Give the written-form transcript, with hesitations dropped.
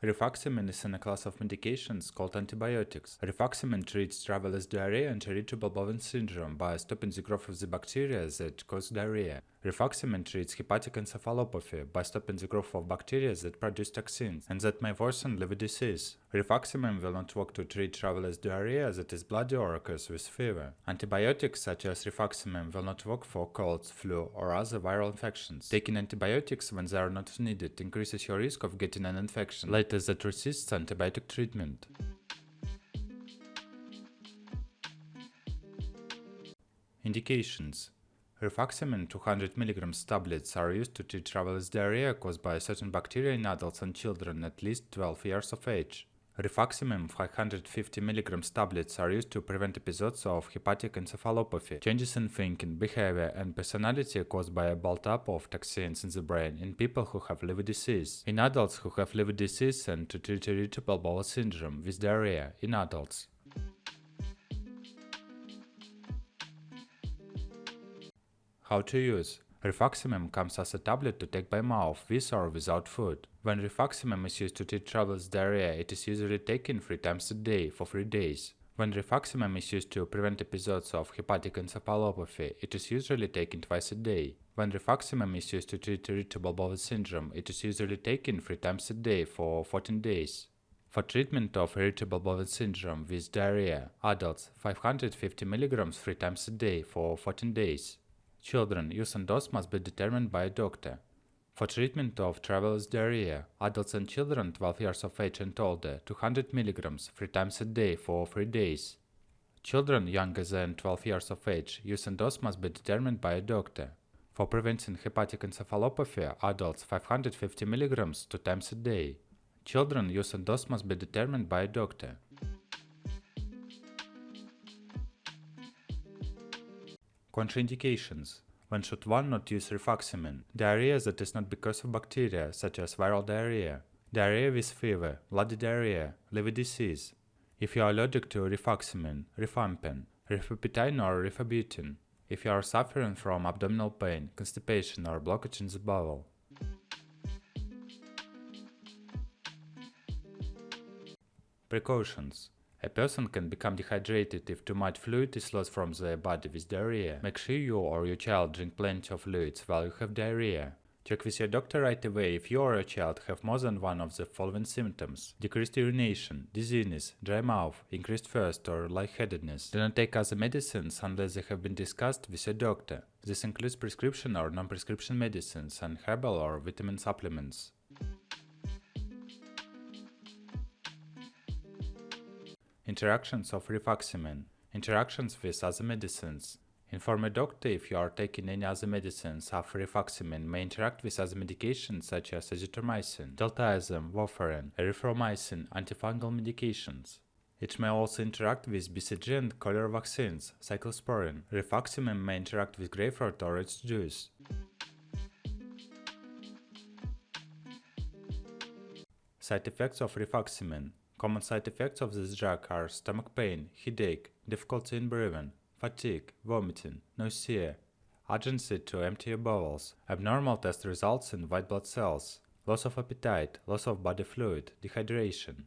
Rifaximin is in a class of medications called antibiotics. Rifaximin treats traveler's diarrhea and irritable bowel syndrome by stopping the growth of the bacteria that cause diarrhea. Rifaximin treats hepatic encephalopathy by stopping the growth of bacteria that produce toxins and that may worsen liver disease. Rifaximin will not work to treat traveler's diarrhea that is bloody or occurs with fever. Antibiotics such as rifaximin will not work for colds, flu, or other viral infections. Taking antibiotics when they are not needed increases your risk of getting an infection later that resists antibiotic treatment. Indications: Rifaximin 200 mg tablets are used to treat traveler's diarrhea caused by a certain bacteria in adults and children at least 12 years of age. Rifaximin 550 mg tablets are used to prevent episodes of hepatic encephalopathy, changes in thinking, behavior, and personality caused by a build-up of toxins in the brain in people who have liver disease, in adults who have liver disease, and to treat irritable bowel syndrome with diarrhea in adults. How to use. Rifaximin comes as a tablet to take by mouth, with or without food. When rifaximin is used to treat traveler's diarrhea, it is usually taken 3 times a day for 3 days. When rifaximin is used to prevent episodes of hepatic encephalopathy, it is usually taken twice a day. When rifaximin is used to treat irritable bowel syndrome, it is usually taken 3 times a day for 14 days. For treatment of irritable bowel syndrome with diarrhea, adults 550 mg 3 times a day for 14 days. Children, use and dose must be determined by a doctor. For treatment of traveler's diarrhea, adults and children 12 years of age and older, 200 mg 3 times a day for 3 days. Children younger than 12 years of age, use and dose must be determined by a doctor. For preventing hepatic encephalopathy, adults 550 mg 2 times a day. Children, use and dose must be determined by a doctor. Contraindications. When should one not use rifaximin? Diarrhea that is not because of bacteria, such as viral diarrhea. Diarrhea with fever, bloody diarrhea, liver disease. If you are allergic to rifaximin, rifampin, rifapentine or rifabutin. If you are suffering from abdominal pain, constipation or blockage in the bowel. Precautions. A person can become dehydrated if too much fluid is lost from their body with diarrhea. Make sure you or your child drink plenty of fluids while you have diarrhea. Check with your doctor right away if you or your child have more than one of the following symptoms: decreased urination, dizziness, dry mouth, increased thirst or lightheadedness. Do not take other medicines unless they have been discussed with your doctor. This includes prescription or non-prescription medicines and herbal or vitamin supplements. Interactions of rifaximin. Interactions with other medicines. Inform a doctor if you are taking any other medicines after rifaximin may interact with other medications such as azithromycin, diltiazem, warfarin, erythromycin, antifungal medications. It may also interact with BCG and cholera vaccines, cyclosporin. Rifaximin may interact with grapefruit or its juice. Side effects of rifaximin. Common side effects of this drug are stomach pain, headache, difficulty in breathing, fatigue, vomiting, nausea, urgency to empty your bowels, abnormal test results in white blood cells, loss of appetite, loss of body fluid, dehydration.